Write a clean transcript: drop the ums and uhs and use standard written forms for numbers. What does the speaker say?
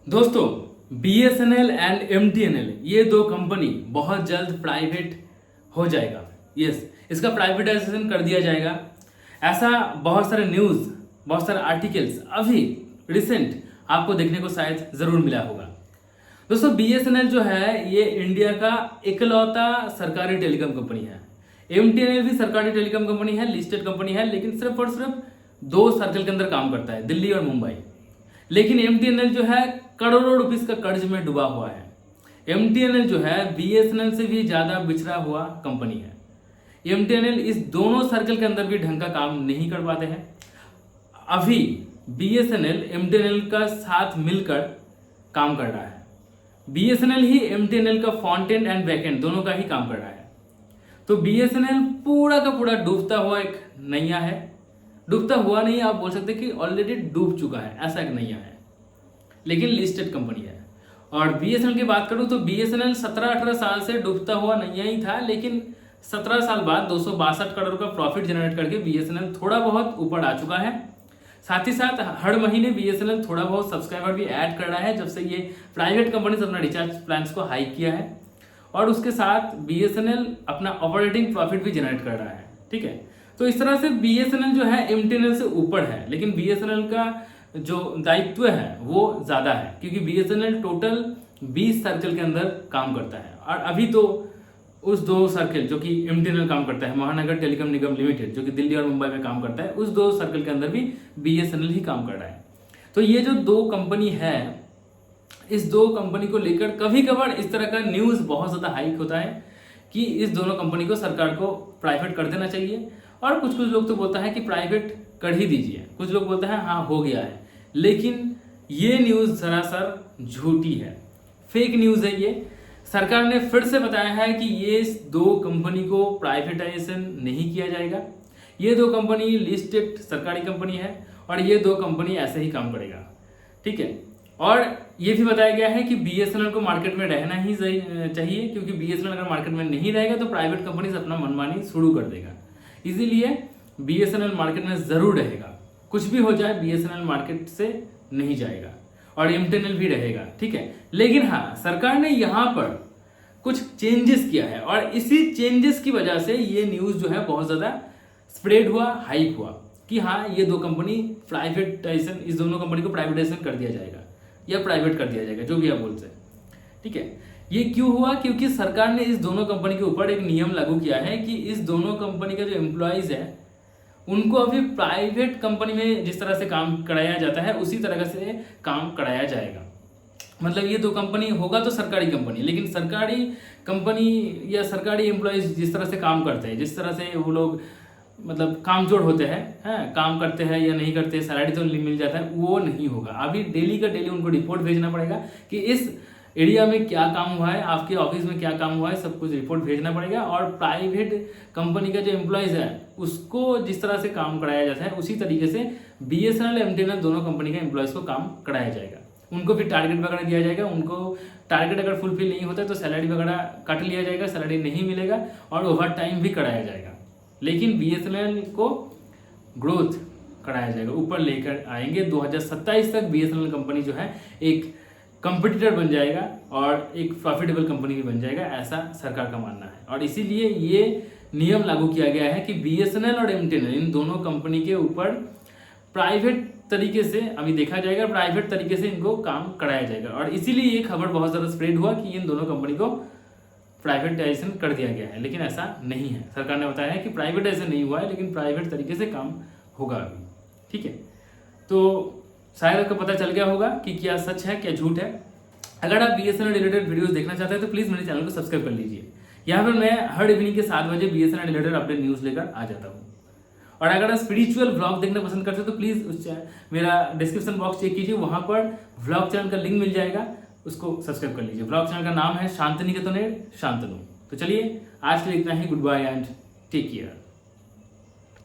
दोस्तों, BSNL and MTNL ये दो कंपनी बहुत जल्द प्राइवेट हो जाएगा। यस, इसका प्राइवेटाइजेशन कर दिया जाएगा। ऐसा बहुत सारे न्यूज़, बहुत सारे आर्टिकल्स अभी रिसेंट आपको देखने को शायद ज़रूर मिला होगा। दोस्तों, BSNL जो है ये इंडिया का इकलौता सरकारी टेलीकॉम कंपनी है। MTNL भी सरकारी टेलीकॉम कंपनी है, लिस्टेड कंपनी है, लेकिन सिर्फ और सिर्फ दो सर्कल के अंदर काम करता है, दिल्ली और मुंबई। लेकिन MTNL जो है करोड़ों रुपीस का कर्ज में डूबा हुआ है। MTNL जो है BSNL से भी ज्यादा बिछड़ा हुआ कंपनी है। MTNL इस दोनों सर्कल के अंदर भी ढंग का काम नहीं कर पाते हैं। अभी BSNL MTNL का साथ मिलकर काम कर रहा है। BSNL ही MTNL का front end and back and दोनों का ही काम कर रहा है। तो BSNL पूरा का पूरा डूबता हुआ एक नैया है। डूबता हुआ नहीं, आप बोल सकते कि ऑलरेडी डूब चुका है, ऐसा एक नैया है, लेकिन लिस्टेड कंपनी है। और BSNL की बात करूं तो BSNL 17-18 साल से डूबता हुआ नैया ही था, लेकिन 17 साल बाद 262 करोड़ का प्रॉफिट जनरेट करके BSNL थोड़ा बहुत ऊपर आ चुका है। साथ ही साथ हर महीने BSNL थोड़ा बहुत सब्सक्राइबर भी ऐड कर रहा है जब से ये प्राइवेट कंपनी से अपना रिचार्ज प्लान्स को हाई किया है। और उसके साथ BSNL अपना ऑपरेटिंग प्रॉफिट भी जनरेट कर रहा है। ठीक है, तो इस तरह से BSNL जो है MTNL से ऊपर है, लेकिन BSNL का जो दायित्व है वो ज्यादा है, क्योंकि BSNL टोटल 20 सर्कल के अंदर काम करता है। और अभी तो उस दो सर्कल जो कि MTNL काम करता है, महानगर टेलीकॉम निगम लिमिटेड, जो कि दिल्ली और मुंबई में काम करता है, उस दो सर्कल के अंदर भी BSNL ही काम कर रहा है। तो ये जो दो कंपनी है, इस दो कंपनी को लेकर कभी कभार इस तरह का न्यूज बहुत ज्यादा हाइक होता है कि इस दोनों कंपनी को सरकार को प्राइवेट कर देना चाहिए। और कुछ कुछ लोग तो बोलता है कि प्राइवेट कर ही दीजिए, कुछ लोग बोलते हैं हाँ हो गया है। लेकिन ये न्यूज सरासर झूठी है, फेक न्यूज है ये। सरकार ने फिर से बताया है कि ये दो कंपनी को प्राइवेटाइजेशन नहीं किया जाएगा। ये दो कंपनी लिस्टेड सरकारी कंपनी है और ये दो कंपनी ऐसे ही काम करेगा। ठीक है, और ये भी बताया गया है कि BSNL को मार्केट में रहना ही चाहिए, क्योंकि BSNL अगर मार्केट में नहीं रहेगा तो प्राइवेट कंपनी अपना मनमानी शुरू कर देगा। इसीलिए BSNL मार्केट में जरूर रहेगा। कुछ भी हो जाए BSNL मार्केट से नहीं जाएगा और MTNL भी रहेगा। ठीक है, लेकिन हाँ, सरकार ने यहाँ पर कुछ चेंजेस किया है और इसी चेंजेस की वजह से ये न्यूज जो है बहुत ज्यादा स्प्रेड हुआ, हाइप हुआ कि हाँ ये दो कंपनी प्राइवेटाइजेशन, इस दोनों कंपनी को प्राइवेटाइजेशन कर दिया जाएगा या प्राइवेट कर दिया जाएगा, जो भी आप बोलते हैं। ठीक है, ये क्यों हुआ? क्योंकि सरकार ने इस दोनों कंपनी के ऊपर एक नियम लागू किया है कि इस दोनों कंपनी का जो एम्प्लॉयज है उनको अभी प्राइवेट कंपनी में जिस तरह से काम कराया जाता है उसी तरह से काम कराया जाएगा। मतलब ये दो कंपनी होगा तो सरकारी कंपनी, लेकिन सरकारी कंपनी या सरकारी एम्प्लॉयज जिस तरह से काम करते हैं, जिस तरह से वो लोग मतलब कामचोर होते हैं, काम करते हैं या नहीं करते, सैलरी तो मिल जाता है, वो नहीं होगा। अभी डेली का डेली उनको रिपोर्ट भेजना पड़ेगा कि इस एरिया में क्या काम हुआ है, आपके ऑफिस में क्या काम हुआ है, सब कुछ रिपोर्ट भेजना पड़ेगा। और प्राइवेट कंपनी का जो एम्प्लॉयज है उसको जिस तरह से काम कराया जाता है उसी तरीके से BSNL MTNL दोनों कंपनी के एम्प्लॉयज को काम कराया जाएगा। उनको फिर टारगेट वगैरह दिया जाएगा, उनको टारगेट अगर फुलफिल नहीं होता है तो सैलरी वगैरह काट लिया जाएगा, सैलरी नहीं मिलेगा और ओवर टाइम भी कराया जाएगा। लेकिन BSNL को ग्रोथ कराया जाएगा, ऊपर लेकर आएंगे। 2027 तक BSNL कंपनी जो है एक कंपटीटर बन जाएगा और एक प्रॉफिटेबल कंपनी भी बन जाएगा, ऐसा सरकार का मानना है। और इसीलिए ये नियम लागू किया गया है कि BSNL और MTNL इन दोनों कंपनी के ऊपर प्राइवेट तरीके से अभी देखा जाएगा, प्राइवेट तरीके से इनको काम कराया जाएगा। और इसीलिए ये खबर बहुत ज़्यादा स्प्रेड हुआ कि इन दोनों कंपनी को प्राइवेटाइजेशन कर दिया गया है, लेकिन ऐसा नहीं है। सरकार ने बताया है कि प्राइवेटाइजेशन नहीं हुआ है, लेकिन प्राइवेट तरीके से काम होगा अभी। ठीक है, तो शायद आपको पता चल गया होगा कि क्या सच है क्या झूठ है। अगर आप BSNL रिलेटेड वीडियोस देखना चाहते हैं तो प्लीज मेरे चैनल को सब्सक्राइब कर लीजिए। यहाँ पर मैं हर इवनिंग के 7 बजे BSNL रिलेटेड अपडेट न्यूज लेकर आ जाता हूँ। और अगर आप स्पिरिचुअल व्लॉग देखना पसंद करते हो तो प्लीज उस मेरा डिस्क्रिप्शन बॉक्स चेक कीजिए, वहां पर व्लॉग चैनल का लिंक मिल जाएगा, उसको सब्सक्राइब कर लीजिए। व्लॉग चैनल का नाम है शांतनिकेतन शांतनु। तो चलिए आज के लिए इतना ही। Goodbye and take care.